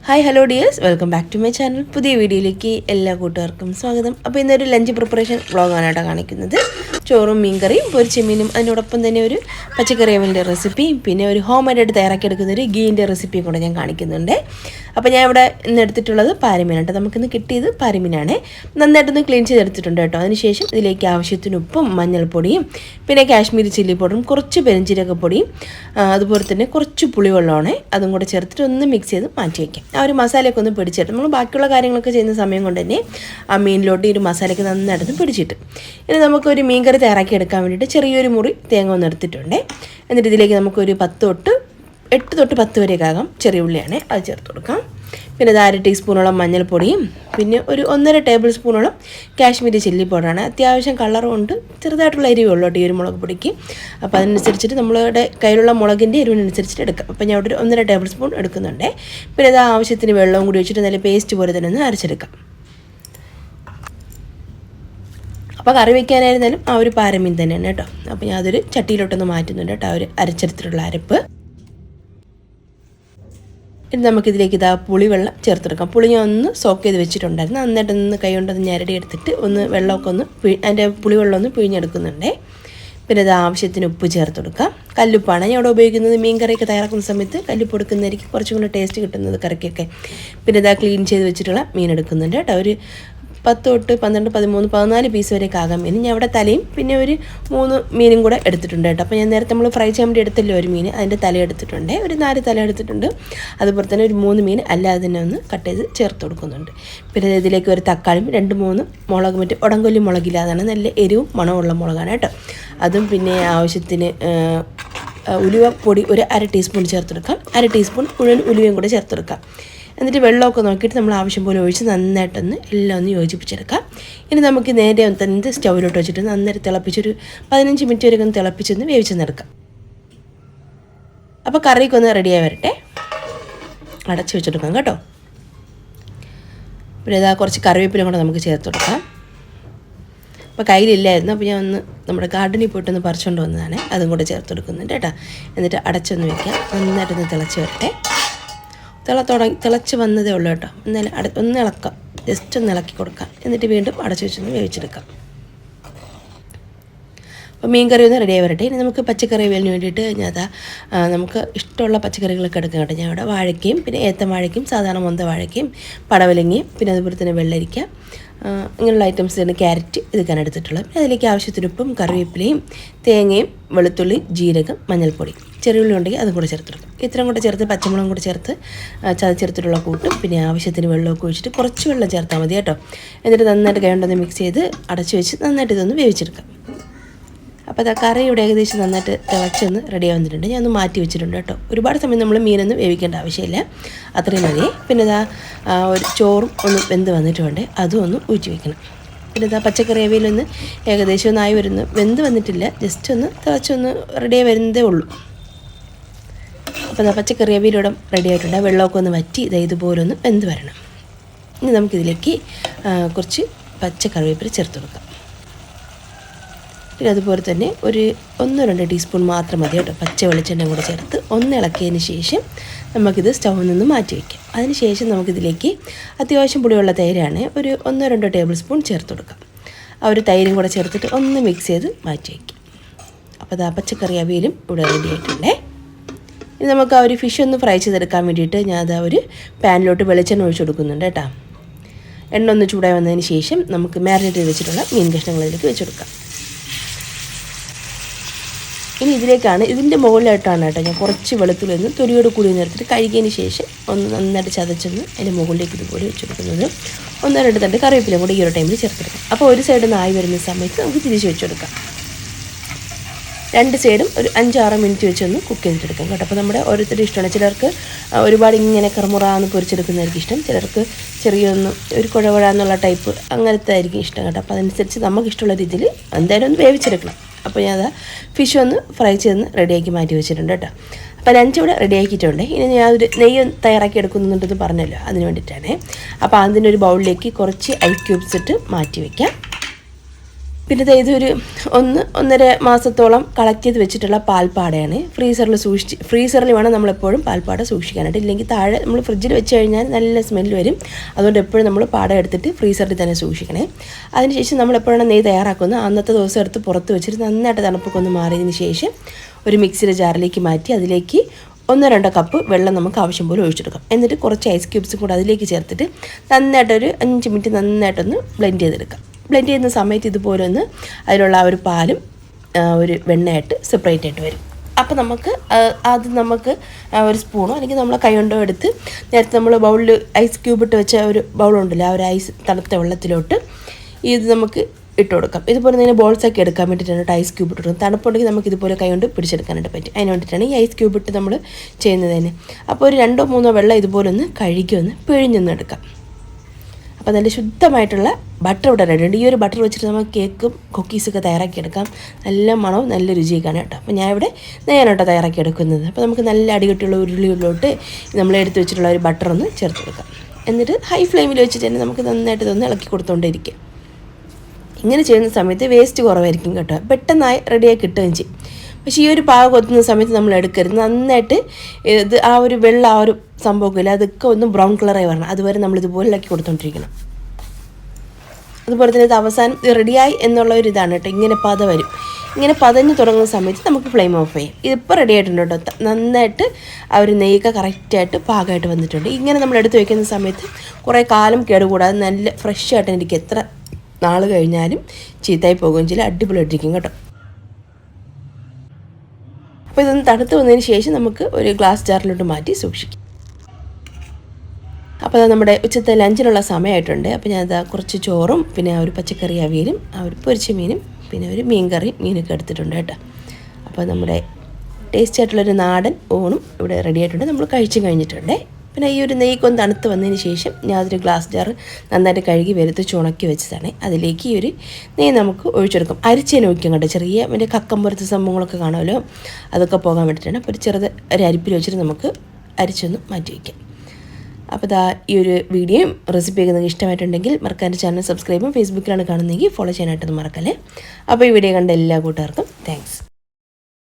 Hi hello dears, welcome back to my channel. പുതിയ വീഡിയോയിലേക്ക് എല്ലാ കൂട്ടുകാർക്കും സ്വാഗതം. അപ്പോൾ ഇന്നൊരു ലഞ്ച് പ്രിപ്പറേഷൻ വ്ളോഗാണ് കാണിക്കുന്നത്. ചോറും മീൻകറിയും പൊരിച്ചമീനും അതിനോടൊപ്പം തന്നെ ഒരു പച്ചക്കറി അവിയലിൻ്റെ റെസിപ്പിയും പിന്നെ ഒരു ഹോം മെയ്ഡായിട്ട് തയ്യാറാക്കിയെടുക്കുന്ന ഒരു ഗീൻ്റെ റെസിപ്പിയും കൂടെ ഞാൻ കാണിക്കുന്നുണ്ട്. അപ്പോൾ ഞാൻ ഇവിടെ ഇന്ന് എടുത്തിട്ടുള്ളത് പാരമീനാണ്. നമുക്കിന്ന് കിട്ടിയത് പാരമീനാണ്. നന്നായിട്ടൊന്ന് ക്ലീൻ ചെയ്തെടുത്തിട്ടുണ്ട് കേട്ടോ. അതിനുശേഷം ഇതിലേക്ക് ആവശ്യത്തിന് ഉപ്പും മഞ്ഞൾപ്പൊടിയും പിന്നെ കാശ്മീരി ചില്ലി പൗഡറും കുറച്ച് പെരുംജീരകപ്പൊടിയും അതുപോലെ തന്നെ കുറച്ച് പുളിവെള്ളമാണ് അതും കൂടെ ചേർത്തിട്ട് ഒന്ന് മിക്സ് ചെയ്ത് മാറ്റി വയ്ക്കാം. ആ ഒരു മസാലയൊക്കെ ഒന്ന് പിടിച്ചിട്ട് നമ്മൾ ബാക്കിയുള്ള കാര്യങ്ങളൊക്കെ ചെയ്യുന്ന സമയം കൊണ്ട് തന്നെ ആ മീനിലോട്ട് ഈ ഒരു മസാലയ്ക്ക് നന്നായിട്ട് പിടിച്ചിട്ട് ഇനി നമുക്കൊരു മീൻകറി തയ്യാറാക്കി എടുക്കാൻ വേണ്ടിയിട്ട് ചെറിയൊരു മുറി തേങ്ങ ഒന്ന് എടുത്തിട്ടുണ്ട്. എന്നിട്ട് ഇതിലേക്ക് നമുക്കൊരു 8 തൊട്ട് 10 വരെയൊക്കെ ആകാം ചെറിയ ഉള്ളിയാണ്, അത് ചേർത്ത് കൊടുക്കാം. പിന്നെ അത് 1/2 ടീസ്പൂണോളം മഞ്ഞൾപ്പൊടിയും പിന്നെ ഒരു 1.5 ടേബിൾ സ്പൂണോളം കാശ്മീരി ചില്ലി പൗഡറാണ്. അത്യാവശ്യം കളറും ഉണ്ട്, ചെറുതായിട്ടുള്ള എരിവുള്ളൂ ഈ ഒരു മുളക് പൊടിക്ക്. അപ്പോൾ അതിനനുസരിച്ചിട്ട് നമ്മളുടെ കയ്യിലുള്ള മുളകിൻ്റെ എരിവിനനുസരിച്ചിട്ട് എടുക്കാം. അപ്പോൾ ഞാൻ ഒരു 1.5 ടേബിൾ സ്പൂൺ എടുക്കുന്നുണ്ട്. പിന്നെ അത് ആവശ്യത്തിന് വെള്ളവും കൂടി വെച്ചിട്ട് നല്ല പേസ്റ്റ് പോലെ തന്നെ ഒന്ന് അരച്ചെടുക്കാം. അപ്പോൾ കറി വയ്ക്കാനായിരുന്നാലും ആ ഒരു പാരമീൻ തന്നെയാണ് കേട്ടോ. അപ്പോൾ ഞാൻ അതൊരു ചട്ടിയിലോട്ടൊന്ന് മാറ്റുന്നുണ്ട് കേട്ടോ, ആ ഒരു അരച്ചെടുത്തിട്ടുള്ള അരപ്പ്. ഇനി നമുക്കിതിലേക്ക് പുളിവെള്ളം ചേർത്തെടുക്കാം. പുളി ഞാൻ ഒന്ന് സോക്ക് ചെയ്ത് വെച്ചിട്ടുണ്ടായിരുന്നു. നന്നായിട്ടൊന്ന് കൈ കൊണ്ടൊന്ന് ഞരടി എടുത്തിട്ട് ഒന്ന് വെള്ളമൊക്കെ ഒന്ന് അതിൻ്റെ പുളിവെള്ളം ഒന്ന് പിഴിഞ്ഞെടുക്കുന്നുണ്ട്. പിന്നെ ഇത് ആവശ്യത്തിന് ഉപ്പ് ചേർത്ത് കൊടുക്കാം. കല്ലുപ്പാണ് ഞാൻ ഇവിടെ ഉപയോഗിക്കുന്നത്. മീൻ കറിയൊക്കെ തയ്യാറാക്കുന്ന സമയത്ത് കല്ലുപ്പ് എടുക്കുന്നതായിരിക്കും കുറച്ചും കൂടി ടേസ്റ്റ് കിട്ടുന്നത് കറിക്കൊക്കെ. പിന്നെ ഇതാ ക്ലീൻ ചെയ്ത് വെച്ചിട്ടുള്ള മീൻ എടുക്കുന്നുണ്ട് കേട്ടോ. ഒരു 10 തൊട്ട് 12, 13, 14 പീസ് വരെയൊക്കെ ആകാം മീൻ. ഞാൻ അവിടെ തലയും പിന്നെ ഒരു 3 മീനും കൂടെ എടുത്തിട്ടുണ്ട് കേട്ടോ. അപ്പോൾ ഞാൻ നേരത്തെ നമ്മൾ ഫ്രൈ ചെയ്യാൻ വേണ്ടി എടുത്തല്ലോ ഒരു മീൻ, അതിൻ്റെ തല എടുത്തിട്ടുണ്ട്. ഒരു 4 തല എടുത്തിട്ടുണ്ട്. അതുപോലെ തന്നെ ഒരു 3 മീൻ അല്ലാതെ തന്നെ ഒന്ന് കട്ട് ചെയ്ത് ചേർത്ത് കൊടുക്കുന്നുണ്ട്. പിന്നെ ഇതിലേക്ക് ഒരു തക്കാളിയും 2-3 മുളക്, മറ്റേ ഉടങ്കൊല്ലി മുളകില്ല, അതാണ് നല്ല എരിവും മണമുള്ള മുളകാണ് കേട്ടോ. അതും പിന്നെ ആവശ്യത്തിന് ഉലുവപ്പൊടി ഒരു 1/2 ടീസ്പൂൺ ചേർത്തെടുക്കാം. 1/2 ടീസ്പൂൺ മുഴുവൻ ഉലുവയും കൂടെ ചേർത്തെടുക്കാം. എന്നിട്ട് വെള്ളമൊക്കെ നോക്കിയിട്ട് നമ്മൾ ആവശ്യം പോലെ ഒഴിച്ച് നന്നായിട്ടൊന്ന് എല്ലാം ഒന്ന് യോജിപ്പിച്ചെടുക്കാം. ഇനി നമുക്ക് നേരെ തന്നെ സ്റ്റൗവിലോട്ട് വെച്ചിട്ട് നന്നായിട്ട് തിളപ്പിച്ചൊരു 15 മിനിറ്റ് വരെ ഒന്ന് തിളപ്പിച്ചൊന്ന് വേവിച്ചെന്നെടുക്കാം. അപ്പോൾ കറിയൊക്കെ ഒന്ന് റെഡിയായി വരട്ടെ, അടച്ച് വെച്ചെടുക്കാം കേട്ടോ. പിന്നെ ഇതാ കുറച്ച് കറിവേപ്പിലും കൂടെ നമുക്ക് ചേർത്ത് കൊടുക്കാം. അപ്പോൾ കയ്യിലില്ലായിരുന്നു, അപ്പോൾ ഞാൻ ഒന്ന് നമ്മുടെ ഗാർഡനിൽ പോയിട്ടൊന്ന് പറിച്ചുകൊണ്ട് വന്നതാണ്, അതും കൂടെ ചേർത്ത് കൊടുക്കുന്നുണ്ട് കേട്ടോ. എന്നിട്ട് അടച്ചൊന്ന് വയ്ക്കാം. നന്നായിട്ടൊന്ന് തിളച്ച് വരട്ടെ. തിളച്ച് വന്നതേ ഉള്ളൂ കേട്ടോ. എന്നാലും ഒന്ന് ഇളക്കാം, ജസ്റ്റ് ഒന്ന് ഇളക്കി കൊടുക്കാം. എന്നിട്ട് വീണ്ടും അടച്ചു വെച്ചൊന്ന് വേവിച്ചെടുക്കാം. അപ്പോൾ മീൻ കറി ഒന്ന് റെഡിയായി വരട്ടെ. ഇനി നമുക്ക് പച്ചക്കറി വേലിന് വേണ്ടിയിട്ട് നമുക്ക് ഇഷ്ടമുള്ള പച്ചക്കറികളൊക്കെ എടുക്കാം കേട്ടോ. ഞാൻ ഇവിടെ വാഴയ്ക്കയും പിന്നെ ഏത്തൻ വാഴയ്ക്കും സാധാരണ മൊന്ത വാഴയ്ക്കയും പടവലങ്ങയും പിന്നെ അതുപോലെ തന്നെ വെള്ളരിക്ക ഇങ്ങനെയുള്ള ഐറ്റംസ് തന്നെ, ക്യാരറ്റ് ഇതൊക്കെയാണ് എടുത്തിട്ടുള്ളത്. പിന്നെ അതിലേക്ക് ആവശ്യത്തിന് ഉപ്പും കറിവേപ്പിലയും തേങ്ങയും വെളുത്തുള്ളി ജീരകം മഞ്ഞൾപ്പൊടി ചെറിയുള്ളി ഉണ്ടെങ്കിൽ അതും കൂടെ ചേർത്തെടുക്കും. ഇത്രയും കൂടെ ചേർത്ത് പച്ചമുളകും കൂടെ ചേർത്ത് ചതച്ചെടുത്തിട്ടുള്ള കൂട്ടും പിന്നെ ആവശ്യത്തിന് വെള്ളമൊക്കെ ഒഴിച്ചിട്ട് കുറച്ച് വെള്ളം ചേർത്താൽ മതി കേട്ടോ. എന്നിട്ട് നന്നായിട്ട് കൈ കൊണ്ടൊന്ന് മിക്സ് ചെയ്ത് അടച്ച് വെച്ച് നന്നായിട്ട് ഇതൊന്ന് വേവിച്ചെടുക്കാം. അപ്പോൾ അത് കറി ഇവിടെ ഏകദേശം നന്നായിട്ട് തിളച്ചൊന്ന് റെഡി ആവുന്നിട്ടുണ്ട്. ഞാൻ ഒന്ന് മാറ്റി വെച്ചിട്ടുണ്ട് കേട്ടോ. ഒരുപാട് സമയം നമ്മൾ മീനൊന്നും വേവിക്കേണ്ട ആവശ്യമില്ല, അത്രയും മതി. പിന്നെ ഒരു ചോറും ഒന്ന് വെന്ത് വന്നിട്ടുണ്ട്, അതും ഒന്ന് ഊറ്റി വയ്ക്കണം. പിന്നെ പച്ചക്കറി അവിയലൊന്ന് ഏകദേശം ഒന്നായി വരുന്നു, വെന്ത് വന്നിട്ടില്ല, ജസ്റ്റ് ഒന്ന് തിളച്ചൊന്ന് റെഡിയായി വരുന്നതേ ഉള്ളൂ. അപ്പോൾ പച്ചക്കറി അവിയലിവിടെ റെഡി ആയിട്ടുണ്ട്. വെള്ളമൊക്കെ ഒന്ന് വറ്റി ഇതുപോലെ ഒന്ന് വെന്ത് വരണം. ഇനി നമുക്കിതിലേക്ക് കുറച്ച് പച്ചക്കറിവേപ്പില ചേർത്ത് കൊടുക്കാം. പിന്നെ അതുപോലെ തന്നെ ഒരു 1-2 ടീസ്പൂൺ മാത്രം മതി കേട്ടോ. പച്ച വെളിച്ചെണ്ണ കൂടെ ചേർത്ത് ഒന്ന് ഇളക്കിയതിന് ശേഷം നമുക്കിത് സ്റ്റൗവിൽ നിന്ന് മാറ്റി വയ്ക്കാം. അതിന് ശേഷം നമുക്കിതിലേക്ക് അത്യാവശ്യം പുളിയുള്ള തൈരാണ്, ഒരു 1-2 ടേബിൾ സ്പൂൺ ചേർത്ത് കൊടുക്കാം. ആ ഒരു തൈരും കൂടെ ചേർത്തിട്ട് ഒന്ന് മിക്സ് ചെയ്ത് മാറ്റി വയ്ക്കാം. അപ്പോൾ പച്ചക്കറി അവിയലും ഇവിടെ റെഡി ആയിട്ടുണ്ടേ. ഇനി നമുക്ക് ആ ഒരു ഫിഷ് ഒന്ന് ഫ്രൈ ചെയ്തെടുക്കാൻ വേണ്ടിയിട്ട് ഞാൻ ഒരു പാനിലോട്ട് വെളിച്ചെണ്ണ ഒഴിച്ച് കൊടുക്കുന്നുണ്ട് കേട്ടോ. എണ്ണ ഒന്ന് ചൂടായി വന്നതിന് ശേഷം നമുക്ക് മാരിനേറ്റ് ചെയ്ത് വെച്ചിട്ടുള്ള മീൻ കഷ്ണങ്ങളിലേക്ക് വെച്ചെടുക്കാം. ഇനി ഇതിൻ്റെ മുകളിലായിട്ടാണ് കേട്ടോ ഞാൻ കുറച്ച് വെളുത്തുള്ളി ഒന്ന് തൊലിയോട് കൂടി നിർത്തിയിട്ട് കഴുകിയതിന് ശേഷം ഒന്ന് നന്നായിട്ട് ചതച്ചൊന്ന് അതിൻ്റെ മുകളിലേക്ക് ഇതുപോലെ വെച്ചെടുക്കുന്നത്. 1-2 തണ്ട് കറിവേപ്പിലും കൂടി ഈ ഒരു ടൈമിൽ ചേർത്തെടുക്കാം. അപ്പോൾ ഒരു സൈഡിൽ നിന്ന് ആയി വരുന്ന സമയത്ത് നമുക്ക് തിരിച്ച് വെച്ചെടുക്കാം. 2 സൈഡും ഒരു 5-6 മിനിറ്റ് വെച്ചൊന്ന് കുക്ക് ചെയ്തിട്ടെടുക്കാം കേട്ടോ. അപ്പോൾ നമ്മുടെ ഓരോരുത്തരുടെ ഇഷ്ടമാണ്. ചിലർക്ക് ഒരുപാട് ഇങ്ങനെ കറുമുറാന്ന് പൊരിച്ചെടുക്കുന്നതായിരിക്കും ഇഷ്ടം, ചിലർക്ക് ചെറിയൊന്ന് ഒരു കുഴകുഴാന്നുള്ള ടൈപ്പ് അങ്ങനത്തെ ആയിരിക്കും ഇഷ്ടം കേട്ടോ. അപ്പോൾ അതനുസരിച്ച് നമുക്ക് ഇഷ്ടമുള്ള രീതിയിൽ എന്തായാലും ഒന്ന് വേവിച്ചെടുക്കണം. അപ്പോൾ ഞാൻ ഫിഷ് ഒന്ന് ഫ്രൈ ചെയ്ത് റെഡിയാക്കി മാറ്റി വെച്ചിട്ടുണ്ട് കേട്ടോ. അപ്പോൾ ലഞ്ച് ഇവിടെ റെഡിയാക്കിയിട്ടുണ്ട്. ഇനി ഞാൻ ഒരു നെയ്യ് തയ്യാറാക്കി എടുക്കുന്നുണ്ടെന്ന് പറഞ്ഞല്ലോ, അതിന് വേണ്ടിയിട്ടാണ്. അപ്പോൾ അതിനൊരു ബൗളിലേക്ക് കുറച്ച് ഐസ് ക്യൂബ്സ് ഇട്ട് മാറ്റി വയ്ക്കാം. പിന്നെ ഇതൊരു 1.5 മാസത്തോളം കളക്ട് ചെയ്ത് വെച്ചിട്ടുള്ള പാൽപ്പാടയാണ്. ഫ്രീസറിൽ വേണം നമ്മളെപ്പോഴും പാൽപ്പാട സൂക്ഷിക്കാനായിട്ട്. ഇല്ലെങ്കിൽ താഴെ നമ്മൾ ഫ്രിഡ്ജിൽ വെച്ച് കഴിഞ്ഞാൽ നല്ല സ്മെല്ല് വരും. അതുകൊണ്ട് എപ്പോഴും നമ്മൾ പാട എടുത്തിട്ട് ഫ്രീസറിൽ തന്നെ സൂക്ഷിക്കണേ. അതിനുശേഷം നമ്മളെപ്പോഴാണ് നെയ്യ് തയ്യാറാക്കുന്നത് അന്നത്തെ ദിവസം എടുത്ത് പുറത്ത് വെച്ചിട്ട് നന്നായിട്ട് തണുപ്പൊക്കെ ഒന്ന് മാറിയതിന് ശേഷം ഒരു മിക്സിയുടെ ജാറിലേക്ക് മാറ്റി അതിലേക്ക് 1-2 കപ്പ് വെള്ളം നമുക്ക് ആവശ്യം പോലെ ഒഴിച്ചെടുക്കാം. എന്നിട്ട് കുറച്ച് ഐസ് ക്യൂബ്സും കൂടെ അതിലേക്ക് ചേർത്തിട്ട് നന്നായിട്ടൊരു 5 മിനിറ്റ് നന്നായിട്ടൊന്ന് ബ്ലെൻഡ് ചെയ്തെടുക്കാം. ബ്ലെൻഡ് ചെയ്യുന്ന സമയത്ത് ഇതുപോലെ ഒന്ന് അതിലുള്ള ആ ഒരു പാലും ഒരു വെണ്ണയായിട്ട് സെപ്പറേറ്റ് ആയിട്ട് വരും. അപ്പോൾ നമുക്ക് ഒരു സ്പൂണോ അല്ലെങ്കിൽ നമ്മൾ കൈ കൊണ്ടോ എടുത്ത് നേരത്തെ നമ്മൾ ബൗളിൽ ഐസ് ക്യൂബ് ഇട്ട് വെച്ച ഒരു ബൗളുണ്ടല്ലോ, ആ ഒരു ഐസ് തണുത്ത വെള്ളത്തിലോട്ട് ഇത് നമുക്ക് ഇട്ട് കൊടുക്കാം. ഇതുപോലെ തന്നെ ബോൾസൊക്കെ എടുക്കാൻ വേണ്ടിയിട്ടാണ് ഐസ് ക്യൂബ് ഇട്ട് കൊടുക്കും. തണുപ്പുണ്ടെങ്കിൽ നമുക്ക് ഇതുപോലെ കൈ കൊണ്ട് പിടിച്ചെടുക്കാനായിട്ട് പറ്റും. അതിന് വേണ്ടിയിട്ടാണ് ഈ ഐസ് ക്യൂബ് ഇട്ട് നമ്മൾ ചെയ്യുന്നത് തന്നെ. അപ്പോൾ ഒരു 2-3 വെള്ളം ഇതുപോലെ ഒന്ന് കഴുകി ഒന്ന് പിഴിഞ്ഞൊന്ന് എടുക്കാം. അപ്പോൾ നല്ല ശുദ്ധമായിട്ടുള്ള ബട്ടർ ഇവിടെ റെഡിയുണ്ട്. ഈ ഒരു ബട്ടർ വെച്ചിട്ട് നമുക്ക് കേക്കും കുക്കീസൊക്കെ തയ്യാറാക്കിയെടുക്കാം. നല്ല മണവും നല്ല രുചിയൊക്കെയാണ് കേട്ടോ. അപ്പോൾ ഞാൻ ഇവിടെ നെയ്യാണ് തയ്യാറാക്കിയെടുക്കുന്നത്. അപ്പോൾ നമുക്ക് നല്ല അടികട്ടിയുള്ള ഉരുളിയിലോട്ട് നമ്മൾ എടുത്ത് വെച്ചിട്ടുള്ള ഒരു ബട്ടർ ഒന്ന് ചേർത്ത് കൊടുക്കാം. എന്നിട്ട് ഹൈ ഫ്ലെയിമിൽ വെച്ചിട്ട് തന്നെ നമുക്ക് നന്നായിട്ട് ഇതൊന്ന് ഇളക്കി കൊടുത്തുകൊണ്ടിരിക്കും. ഇങ്ങനെ ചെയ്യുന്ന സമയത്ത് വേസ്റ്റ് കുറവായിരിക്കും കേട്ടോ. പെട്ടെന്നായി റെഡിയായി കിട്ടുകയും ചെയ്യും. പക്ഷേ ഈ ഒരു പാക കൊത്തുന്ന സമയത്ത് നമ്മൾ എടുക്കരുത്. നന്നായിട്ട് ഇത് ആ ഒരു വെള്ളം ആ ഒരു സംഭവമൊക്കെ ഇല്ല, അതൊക്കെ ഒന്ന് ബ്രൗൺ കളറായി വരണം. അതുവരെ നമ്മളിതുപോലെ ഇളക്കി കൊടുത്തുകൊണ്ടിരിക്കണം. അതുപോലെ തന്നെ ഇത് അവസാനം റെഡിയായി എന്നുള്ള ഒരു ഇതാണ് കേട്ടോ. ഇങ്ങനെ പത വരും. ഇങ്ങനെ പതഞ്ഞ് തുടങ്ങുന്ന സമയത്ത് നമുക്ക് ഫ്ലെയിം ഓഫ് ചെയ്യും. ഇതിപ്പോൾ റെഡി ആയിട്ടുണ്ട് കേട്ടോ. നന്നായിട്ട് ആ ഒരു നെയ്യൊക്കെ കറക്റ്റായിട്ട് പാകമായിട്ട് വന്നിട്ടുണ്ട്. ഇങ്ങനെ നമ്മൾ എടുത്ത് വയ്ക്കുന്ന സമയത്ത് കുറേ കാലം കേടുകൂടാതെ നല്ല ഫ്രഷ് ആയിട്ട് എനിക്ക് എത്ര നാൾ കഴിഞ്ഞാലും ചീത്തയായി പോകുകയും ചെയ്യില്ല, അടിപൊളിയായിട്ടിരിക്കും കേട്ടോ. അപ്പോൾ ഇതൊന്ന് തണുത്ത് വന്നതിന് ശേഷം നമുക്ക് ഒരു ഗ്ലാസ് ജാറിലോട്ട് മാറ്റി സൂക്ഷിക്കും. അപ്പോൾ അത് നമ്മുടെ ഉച്ചത്തെ ലഞ്ചിനുള്ള സമയമായിട്ടുണ്ട്. അപ്പോൾ ഞാനത് കുറച്ച് ചോറും പിന്നെ ആ ഒരു പച്ചക്കറി അവിയലും ആ ഒരു പൊരിച്ച മീനും പിന്നെ ഒരു മീനൊക്കെ എടുത്തിട്ടുണ്ട് കേട്ടോ. അപ്പോൾ നമ്മുടെ ടേസ്റ്റി ആയിട്ടുള്ളൊരു നാടൻ ഊണും ഇവിടെ റെഡി ആയിട്ടുണ്ട്. നമ്മൾ കഴിച്ചും കഴിഞ്ഞിട്ടുണ്ട്. പിന്നെ ഈ ഒരു നെയ്ക്കൊന്ന് തണുത്ത് വന്നതിന് ശേഷം ഞാൻ അതൊരു ഗ്ലാസ് ജാർ നന്നായിട്ട് കഴുകി വെറുതെ ഉണക്കി വെച്ചതാണ്. അതിലേക്ക് ഈ ഒരു നെയ്യ് നമുക്ക് ഒഴിച്ചെടുക്കും. അരിച്ചേനെ ഒഴിക്കും കേട്ടോ. ചെറിയ മറ്റേ കക്കം സംഭവങ്ങളൊക്കെ കാണുമല്ലോ, അതൊക്കെ പോകാൻ വേണ്ടിയിട്ടാണ്. അപ്പോൾ ഒരു അരിപ്പിൽ വെച്ചിട്ട് നമുക്ക് അരിച്ചൊന്ന് മാറ്റി വയ്ക്കാം. അപ്പോൾ ഈ ഒരു വീഡിയോയും റെസിപ്പിയൊക്കെ നിങ്ങൾക്ക് ഇഷ്ടമായിട്ടുണ്ടെങ്കിൽ മറക്കാൻ്റെ ചാനൽ സബ്സ്ക്രൈബും ഫേസ്ബുക്കിലാണ് കാണുന്നതെങ്കിൽ ഫോളോ ചെയ്യാനായിട്ടൊന്നും മറക്കല്ലേ. അപ്പോൾ ഈ വീഡിയോ കണ്ട എല്ലാ കൂട്ടുകാർക്കും താങ്ക്സ്.